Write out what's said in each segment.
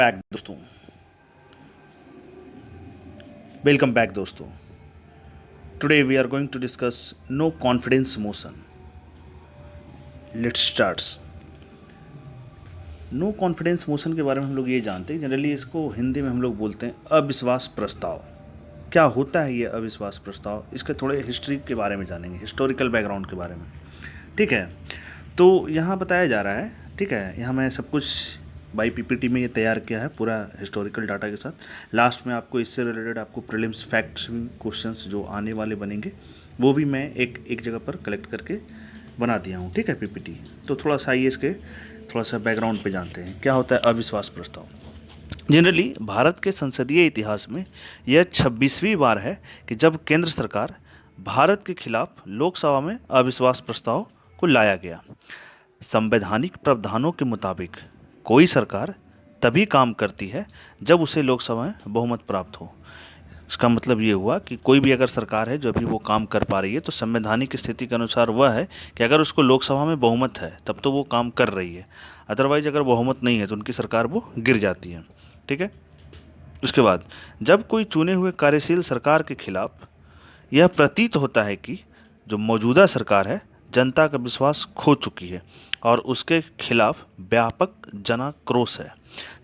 Back दोस्तों, welcome back दोस्तों। Today we are going to discuss no confidence motion. Let's starts. No confidence motion के बारे में हम लोग ये जानते हैं, जनरली इसको हिंदी में हम लोग बोलते हैं अविश्वास प्रस्ताव। क्या होता है ये अविश्वास प्रस्ताव, इसके थोड़े हिस्ट्री के बारे में जानेंगे, हिस्टोरिकल बैकग्राउंड के बारे में। ठीक है, तो यहाँ बताया जा रहा है, ठीक है, यहाँ मैं सब कुछ बाई पीपीटी में ये तैयार किया है पूरा हिस्टोरिकल डाटा के साथ। लास्ट में आपको इससे रिलेटेड आपको प्रीलिम्स फैक्ट्स क्वेश्चंस जो आने वाले बनेंगे वो भी मैं एक जगह पर कलेक्ट करके बना दिया हूँ। ठीक है, पीपीटी। तो थोड़ा सा आइए इसके थोड़ा सा बैकग्राउंड पे जानते हैं क्या होता है अविश्वास प्रस्ताव। जनरली भारत के संसदीय इतिहास में यह 26वीं बार है कि जब केंद्र सरकार भारत के खिलाफ लोकसभा में अविश्वास प्रस्ताव को लाया गया। संवैधानिक प्रावधानों के मुताबिक कोई सरकार तभी काम करती है जब उसे लोकसभा में बहुमत प्राप्त हो। इसका मतलब ये हुआ कि कोई भी अगर सरकार है जो अभी वो काम कर पा रही है तो संवैधानिक स्थिति के अनुसार वह है कि अगर उसको लोकसभा में बहुमत है तब तो वो काम कर रही है, अदरवाइज अगर बहुमत नहीं है तो उनकी सरकार वो गिर जाती है। ठीक है, उसके बाद जब कोई चुने हुए कार्यशील सरकार के खिलाफ यह प्रतीत होता है कि जो मौजूदा सरकार है जनता का विश्वास खो चुकी है और उसके खिलाफ व्यापक जनाक्रोश है,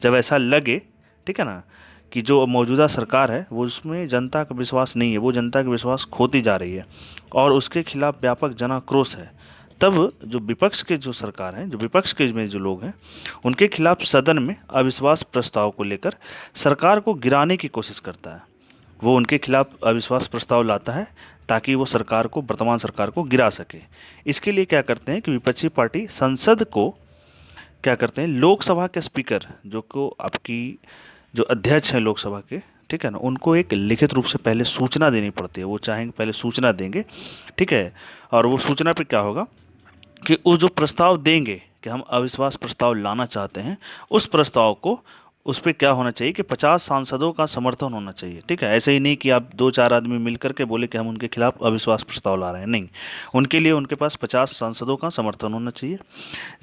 जब ऐसा लगे, ठीक है ना, कि जो मौजूदा सरकार है वो उसमें जनता का विश्वास नहीं है, वो जनता का विश्वास खोती जा रही है और उसके खिलाफ व्यापक जनाक्रोश है, तब जो विपक्ष के जो सरकार हैं, जो विपक्ष के में जो लोग हैं, उनके खिलाफ सदन में अविश्वास प्रस्ताव को लेकर सरकार को गिराने की कोशिश करता है। वो उनके खिलाफ अविश्वास प्रस्ताव लाता है ताकि वो सरकार को, वर्तमान सरकार को गिरा सके। इसके लिए क्या करते हैं कि विपक्षी पार्टी संसद को क्या करते हैं, लोकसभा के स्पीकर जो को आपकी जो अध्यक्ष हैं लोकसभा के, ठीक है ना, उनको एक लिखित रूप से पहले सूचना देनी पड़ती है। वो चाहेंगे पहले सूचना देंगे, ठीक है, और वो सूचना पे क्या होगा कि वो जो प्रस्ताव देंगे कि हम अविश्वास प्रस्ताव लाना चाहते हैं, उस प्रस्ताव को उस पर क्या होना चाहिए कि 50 सांसदों का समर्थन होना चाहिए। ठीक है, ऐसे ही नहीं कि आप 2-4 आदमी मिल करके बोले कि हम उनके खिलाफ अविश्वास प्रस्ताव ला रहे हैं, नहीं, उनके लिए उनके पास 50 सांसदों का समर्थन होना चाहिए।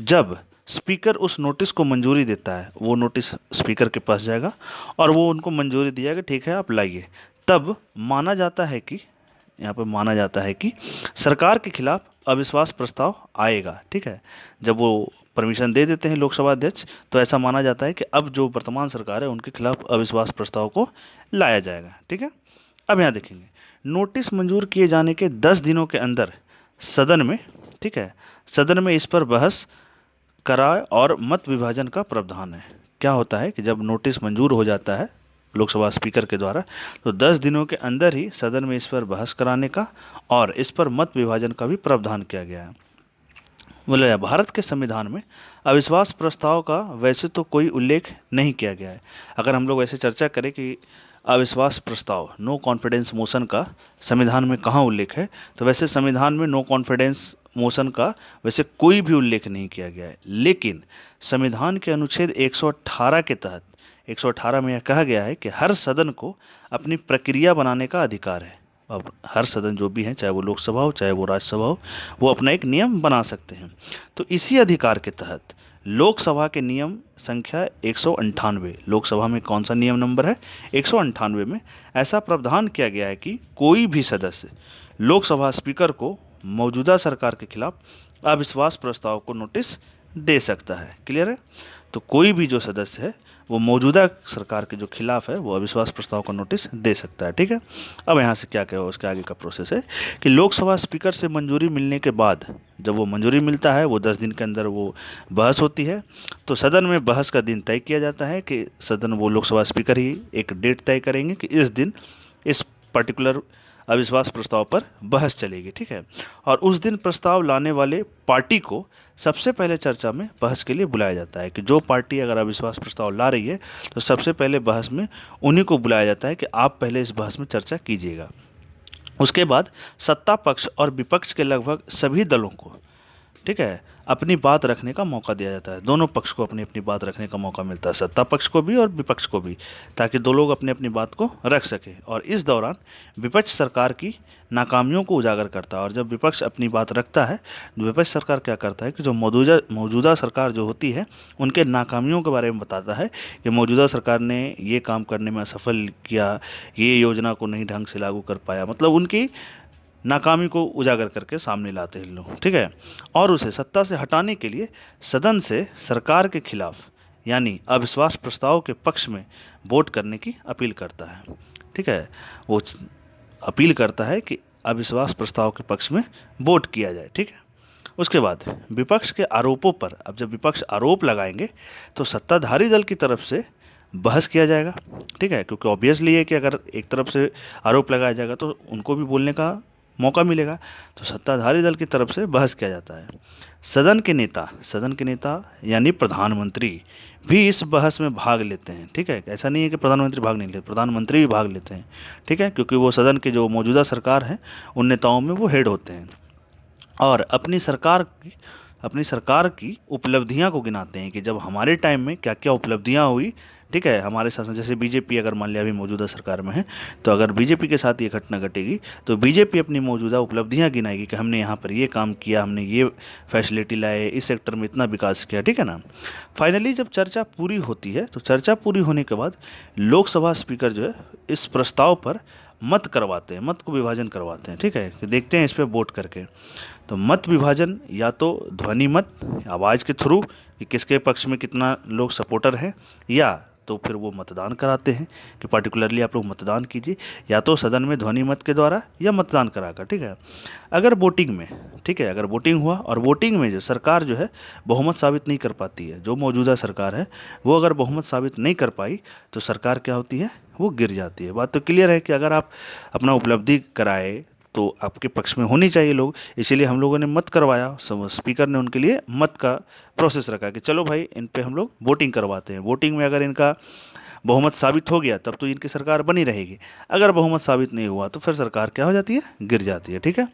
जब स्पीकर उस नोटिस को मंजूरी देता है, वो नोटिस स्पीकर के पास जाएगा और वो उनको मंजूरी दिया कि ठीक है आप लाइए, तब माना जाता है कि, यहाँ पर माना जाता है कि सरकार के खिलाफ अविश्वास प्रस्ताव आएगा। ठीक है, जब वो परमिशन दे देते हैं लोकसभा अध्यक्ष तो ऐसा माना जाता है कि अब जो वर्तमान सरकार है उनके खिलाफ अविश्वास प्रस्ताव को लाया जाएगा। ठीक है, अब यहाँ देखेंगे नोटिस मंजूर किए जाने के 10 दिनों के अंदर सदन में, ठीक है, सदन में इस पर बहस कराए और मत विभाजन का प्रावधान है। क्या होता है कि जब नोटिस मंजूर हो जाता है लोकसभा स्पीकर के द्वारा तो 10 दिनों के अंदर ही सदन में इस पर बहस कराने का और इस पर मत विभाजन का भी प्रावधान किया गया है। बोले भारत के संविधान में अविश्वास प्रस्ताव का वैसे तो कोई उल्लेख नहीं किया गया है। अगर हम लोग वैसे चर्चा करें कि अविश्वास प्रस्ताव, नो कॉन्फिडेंस मोशन का संविधान में कहाँ उल्लेख है, तो वैसे संविधान में नो कॉन्फिडेंस मोशन का वैसे कोई भी उल्लेख नहीं किया गया है। लेकिन संविधान के अनुच्छेद 118 के तहत 118 में यह कहा गया है कि हर सदन को अपनी प्रक्रिया बनाने का अधिकार है। अब हर सदन जो भी है, चाहे वो लोकसभा हो चाहे वो राज्यसभा हो, वो अपना एक नियम बना सकते हैं। तो इसी अधिकार के तहत लोकसभा के नियम संख्या 198, लोकसभा में कौन सा नियम नंबर है, 198 में ऐसा प्रावधान किया गया है कि कोई भी सदस्य लोकसभा स्पीकर को मौजूदा सरकार के खिलाफ अविश्वास प्रस्ताव को नोटिस दे सकता है। क्लियर है, तो कोई भी जो सदस्य है वो मौजूदा सरकार के जो खिलाफ है वो अविश्वास प्रस्ताव का नोटिस दे सकता है। ठीक है, अब यहाँ से क्या क्या उसके आगे का प्रोसेस है कि लोकसभा स्पीकर से मंजूरी मिलने के बाद, जब वो मंजूरी मिलता है वो 10 दिन के अंदर वो बहस होती है, तो सदन में बहस का दिन तय किया जाता है कि सदन, वो लोकसभा स्पीकर ही एक डेट तय करेंगे कि इस दिन इस पर्टिकुलर अविश्वास प्रस्ताव पर बहस चलेगी। ठीक है, और उस दिन प्रस्ताव लाने वाले पार्टी को सबसे पहले चर्चा में बहस के लिए बुलाया जाता है कि जो पार्टी अगर अविश्वास प्रस्ताव ला रही है तो सबसे पहले बहस में उन्हीं को बुलाया जाता है कि आप पहले इस बहस में चर्चा कीजिएगा। उसके बाद सत्ता पक्ष और विपक्ष के लगभग सभी दलों को, ठीक है, अपनी बात रखने का मौका दिया जाता है। दोनों पक्ष को अपनी अपनी बात रखने का मौका मिलता है, सत्ता पक्ष को भी और विपक्ष को भी, ताकि दो लोग अपनी अपनी बात को रख सकें। और इस दौरान विपक्ष सरकार की नाकामियों को उजागर करता है, और जब विपक्ष अपनी बात रखता है, विपक्ष सरकार क्या करता है कि जो मौजूदा मौजूदा सरकार जो होती है उनके नाकामियों के बारे में बताता है कि मौजूदा सरकार ने ये काम करने में असफल किया, ये योजना को नहीं ढंग से लागू कर पाया, मतलब उनकी नाकामी को उजागर करके सामने लाते हैं लोग, ठीक है। और उसे सत्ता से हटाने के लिए सदन से सरकार के खिलाफ यानी अविश्वास प्रस्ताव के पक्ष में वोट करने की अपील करता है, ठीक है। वो अपील करता है कि अविश्वास प्रस्ताव के पक्ष में वोट किया जाए, ठीक है। उसके बाद विपक्ष के आरोपों पर, अब जब विपक्ष आरोप लगाएंगे तो सत्ताधारी दल की तरफ से बहस किया जाएगा, ठीक है, क्योंकि ऑब्वियसली है कि अगर एक तरफ से आरोप लगाया जाएगा तो उनको भी बोलने का मौका मिलेगा, तो सत्ताधारी दल की तरफ से बहस किया जाता है। सदन के नेता यानी प्रधानमंत्री भी इस बहस में भाग लेते हैं, ठीक है। ऐसा नहीं है कि प्रधानमंत्री भाग नहीं लेते, प्रधानमंत्री भी भाग लेते हैं, ठीक है, क्योंकि वो सदन के जो मौजूदा सरकार है उन नेताओं में वो हेड होते हैं, और अपनी सरकार की उपलब्धियां को गिनाते हैं कि जब हमारे टाइम में क्या क्या उपलब्धियां हुई, ठीक है, हमारे शासन। जैसे बीजेपी अगर मान लिया अभी मौजूदा सरकार में है, तो अगर बीजेपी के साथ ये घटना घटेगी तो बीजेपी अपनी मौजूदा उपलब्धियां गिनाएगी कि हमने यहाँ पर ये काम किया, हमने ये फैसिलिटी लाए, इस सेक्टर में इतना विकास किया, ठीक है ना। फाइनली जब चर्चा पूरी होती है तो चर्चा पूरी होने के बाद लोकसभा स्पीकर जो है इस प्रस्ताव पर मत करवाते हैं, मत को विभाजन करवाते हैं, ठीक है, कि देखते हैं इस पर वोट करके। तो मत विभाजन या तो ध्वनि मत, आवाज़ के थ्रू कि किसके पक्ष में कितना लोग सपोर्टर हैं, या तो फिर वो मतदान कराते हैं कि पार्टिकुलरली आप लोग मतदान कीजिए, या तो सदन में ध्वनि मत के द्वारा या मतदान कराकर, ठीक है। अगर वोटिंग में, ठीक है, अगर वोटिंग हुआ और वोटिंग में जो सरकार जो है बहुमत साबित नहीं कर पाती है, जो मौजूदा सरकार है वो अगर बहुमत साबित नहीं कर पाई तो सरकार क्या होती है, वो गिर जाती है। बात तो क्लियर है कि अगर आप अपना उपलब्धि कराए तो आपके पक्ष में होनी चाहिए लोग, इसीलिए हम लोगों ने मत करवाया, स्पीकर ने उनके लिए मत का प्रोसेस रखा कि चलो भाई इन पे हम लोग वोटिंग करवाते हैं। वोटिंग में अगर इनका बहुमत साबित हो गया तब तो इनकी सरकार बनी रहेगी, अगर बहुमत साबित नहीं हुआ तो फिर सरकार क्या हो जाती है, गिर जाती है, ठीक है।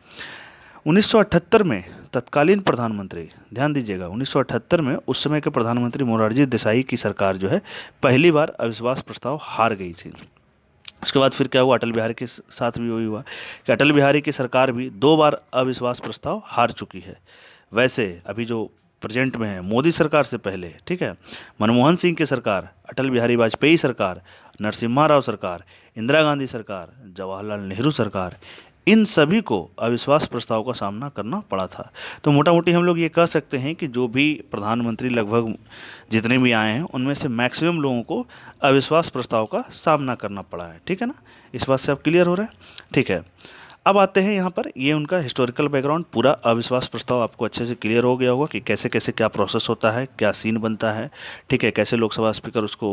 1978 में तत्कालीन प्रधानमंत्री, ध्यान दीजिएगा, 1978 में उस समय के प्रधानमंत्री मोरारजी देसाई की सरकार जो है पहली बार अविश्वास प्रस्ताव हार गई थी। उसके बाद फिर क्या हुआ, अटल बिहारी के साथ भी वही हुआ कि अटल बिहारी की सरकार भी 2 बार अविश्वास प्रस्ताव हार चुकी है। वैसे अभी जो प्रेजेंट में है मोदी सरकार से पहले, ठीक है, मनमोहन सिंह की सरकार, अटल बिहारी वाजपेयी सरकार, नरसिम्हा राव सरकार, इंदिरा गांधी सरकार, जवाहरलाल नेहरू सरकार, इन सभी को अविश्वास प्रस्ताव का सामना करना पड़ा था। तो मोटा मोटी हम लोग ये कह सकते हैं कि जो भी प्रधानमंत्री लगभग जितने भी आए हैं उनमें से मैक्सिमम लोगों को अविश्वास प्रस्ताव का सामना करना पड़ा है, ठीक है ना। इस बात से अब क्लियर हो रहा है, ठीक है। अब आते हैं यहाँ पर, ये उनका हिस्टोरिकल बैकग्राउंड, पूरा अविश्वास प्रस्ताव आपको अच्छे से क्लियर हो गया होगा कि कैसे कैसे क्या प्रोसेस होता है, क्या सीन बनता है, ठीक है, कैसे लोकसभा स्पीकर उसको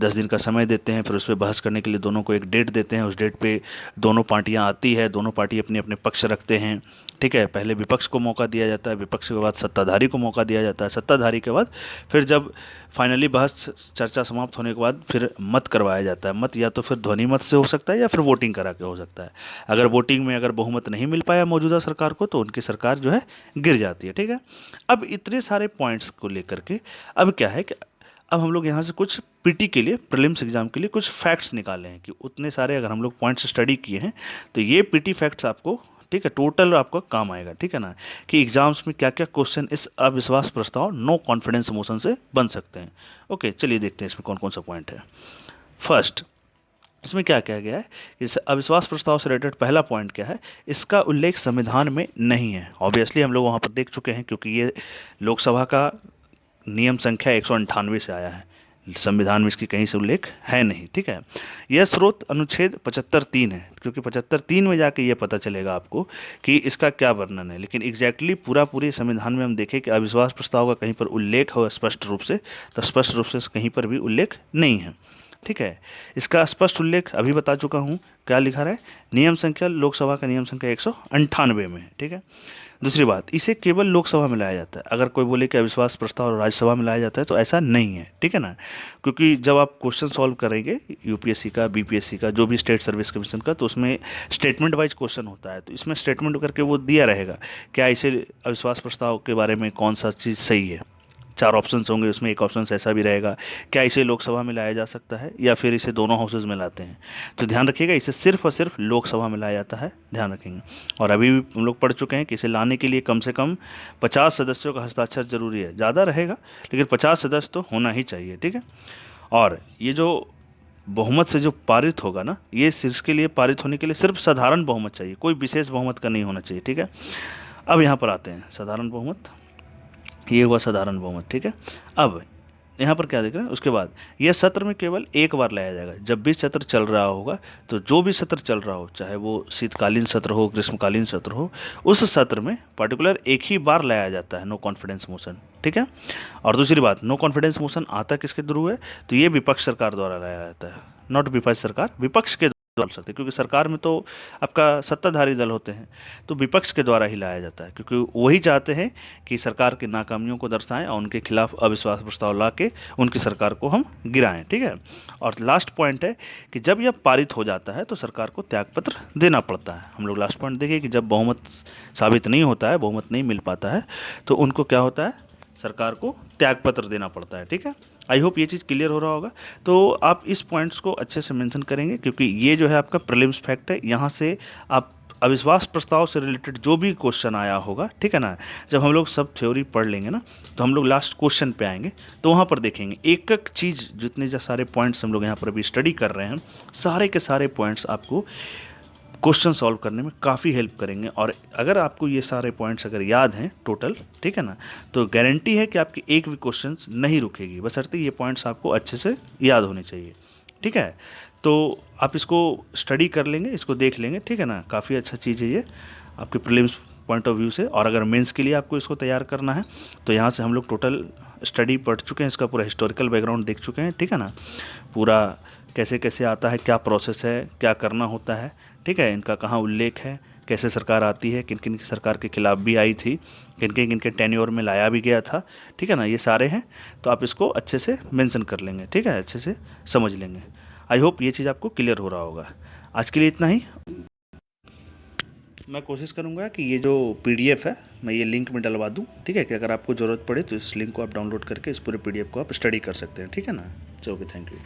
10 दिन का समय देते हैं, फिर उस पर बहस करने के लिए दोनों को एक डेट देते हैं, उस डेट पे दोनों पार्टियाँ आती है, दोनों पार्टी अपने अपने पक्ष रखते हैं, ठीक है। पहले विपक्ष को मौका दिया जाता है, विपक्ष के बाद सत्ताधारी को मौका दिया जाता है, सत्ताधारी के बाद फिर जब फाइनली बहस चर्चा समाप्त होने के बाद फिर मत करवाया जाता है। मत या तो फिर ध्वनि मत से हो सकता है या फिर वोटिंग करा के हो सकता है। अगर वोटिंग में अगर बहुमत नहीं मिल पाया मौजूदा सरकार को तो उनकी सरकार जो है गिर जाती है, ठीक है। अब इतने सारे पॉइंट्स को लेकर के अब क्या है कि अब हम लोग यहाँ से कुछ पीटी के लिए, प्रीलिम्स एग्जाम के लिए कुछ फैक्ट्स निकाले हैं कि उतने सारे अगर हम लोग पॉइंट्स स्टडी किए हैं तो ये पीटी फैक्ट्स आपको, ठीक है, टोटल आपका काम आएगा, ठीक है ना, कि एग्जाम्स में क्या क्या क्वेश्चन इस अविश्वास प्रस्ताव नो कॉन्फिडेंस मोशन से बन सकते हैं। ओके, चलिए देखते हैं इसमें कौन कौन सा पॉइंट है। फर्स्ट, इसमें क्या कहा गया है, इस अविश्वास प्रस्ताव से रिलेटेड पहला पॉइंट क्या है, इसका उल्लेख संविधान में नहीं है। ऑब्वियसली हम लोग वहाँ पर देख चुके हैं क्योंकि ये लोकसभा का नियम संख्या 198 से आया है, संविधान में इसकी कहीं से उल्लेख है नहीं, ठीक है। यह स्रोत अनुच्छेद 75(3) है, क्योंकि 75(3) में जाके ये पता चलेगा आपको कि इसका क्या वर्णन है। लेकिन एग्जैक्टली पूरे संविधान में हम देखें कि अविश्वास प्रस्ताव का कहीं पर उल्लेख हो स्पष्ट रूप से, तो स्पष्ट रूप से कहीं पर भी उल्लेख नहीं है, ठीक है। इसका स्पष्ट उल्लेख अभी बता चुका हूँ, क्या लिखा है, नियम संख्या, लोकसभा का नियम संख्या 198 में है, ठीक है। दूसरी बात, इसे केवल लोकसभा में लाया जाता है। अगर कोई बोले कि अविश्वास प्रस्ताव राज्यसभा में लाया जाता है तो ऐसा नहीं है, ठीक है ना। क्योंकि जब आप क्वेश्चन सॉल्व करेंगे यूपीएससी का, बीपीएससी का, जो भी स्टेट सर्विस कमीशन का, तो उसमें स्टेटमेंट वाइज क्वेश्चन होता है। तो इसमें स्टेटमेंट करके वो दिया रहेगा क्या इसे अविश्वास प्रस्ताव के बारे में कौन सा चीज़ सही है। 4 ऑप्शंस होंगे, उसमें एक ऑप्शन ऐसा भी रहेगा क्या इसे लोकसभा में लाया जा सकता है या फिर इसे दोनों हाउसेज में लाते हैं। तो ध्यान रखिएगा, इसे सिर्फ और सिर्फ लोकसभा में लाया जाता है, ध्यान रखेंगे। और अभी भी हम लोग पढ़ चुके हैं कि इसे लाने के लिए कम से कम 50 सदस्यों का हस्ताक्षर जरूरी है। ज़्यादा रहेगा लेकिन 50 सदस्य तो होना ही चाहिए, ठीक है। और ये जो बहुमत से जो पारित होगा ना, ये इसके लिए पारित होने के लिए सिर्फ साधारण बहुमत चाहिए, कोई विशेष बहुमत का नहीं होना चाहिए, ठीक है। अब यहाँ पर आते हैं साधारण बहुमत, ये हुआ साधारण बहुमत, ठीक है। अब यहाँ पर क्या देख रहे हैं, उसके बाद यह सत्र में केवल एक बार लाया जाएगा। जब भी सत्र चल रहा होगा, तो जो भी सत्र चल रहा हो, चाहे वो शीतकालीन सत्र हो, ग्रीष्मकालीन सत्र हो, उस सत्र में पर्टिकुलर एक ही बार लाया जाता है नो कॉन्फिडेंस मोशन, ठीक है। और दूसरी बात, नो कॉन्फिडेंस मोशन आता किसके थ्रू है, तो ये विपक्ष सरकार द्वारा लाया जाता है, नॉट विपक्ष सरकार, विपक्ष के बोल सकते, क्योंकि सरकार में तो आपका सत्ताधारी दल होते हैं, तो विपक्ष के द्वारा ही लाया जाता है, क्योंकि वही चाहते हैं कि सरकार की नाकामियों को दर्शाएं और उनके खिलाफ अविश्वास प्रस्ताव ला के उनकी सरकार को हम गिराएं, ठीक है। और लास्ट पॉइंट है कि जब यह पारित हो जाता है तो सरकार को त्यागपत्र देना पड़ता है। हम लोग लास्ट पॉइंट देखिए कि जब बहुमत साबित नहीं होता है, बहुमत नहीं मिल पाता है, तो उनको क्या होता है, सरकार को त्यागपत्र देना पड़ता है, ठीक है। आई होप ये चीज़ क्लियर हो रहा होगा। तो आप इस पॉइंट्स को अच्छे से मेंशन करेंगे, क्योंकि ये जो है आपका प्रीलिम्स फैक्ट है। यहाँ से आप अविश्वास प्रस्ताव से रिलेटेड जो भी क्वेश्चन आया होगा, ठीक है ना, जब हम लोग सब थ्योरी पढ़ लेंगे ना, तो हम लोग लास्ट क्वेश्चन पे आएंगे, तो वहाँ पर देखेंगे एक एक चीज़, जितने जो सारे पॉइंट्स हम लोग यहाँ पर अभी स्टडी कर रहे हैं, सारे के सारे पॉइंट्स आपको क्वेश्चन सॉल्व करने में काफ़ी हेल्प करेंगे। और अगर आपको ये सारे पॉइंट्स अगर याद हैं टोटल, ठीक है ना, तो गारंटी है कि आपकी एक भी क्वेश्चन नहीं रुकेगी, बशर्ते ये पॉइंट्स आपको अच्छे से याद होने चाहिए, ठीक है। तो आप इसको स्टडी कर लेंगे, इसको देख लेंगे, ठीक है ना, काफ़ी अच्छा चीज़ है ये आपके प्रीलिम्स पॉइंट ऑफ व्यू से। और अगर मेंस के लिए आपको इसको तैयार करना है, तो यहाँ से हम लोग टोटल स्टडी पढ़ चुके हैं, इसका पूरा हिस्टोरिकल बैकग्राउंड देख चुके हैं, ठीक है ना, पूरा कैसे कैसे आता है, क्या प्रोसेस है, क्या करना होता है, ठीक है, इनका कहाँ उल्लेख है, कैसे सरकार आती है, किन किन की सरकार के खिलाफ भी आई थी, किन के टेन्योर में लाया भी गया था, ठीक है ना, ये सारे हैं। तो आप इसको अच्छे से मेंशन कर लेंगे, ठीक है, अच्छे से समझ लेंगे। आई होप ये चीज़ आपको क्लियर हो रहा होगा। आज के लिए इतना ही। मैं कोशिश करूँगा कि ये जो PDF है मैं ये लिंक में डलवा दूँ, ठीक है, कि अगर आपको ज़रूरत पड़े तो इस लिंक को आप डाउनलोड करके इस पूरे PDF को आप स्टडी कर सकते हैं, ठीक है ना। चलो, ओके, थैंक यू।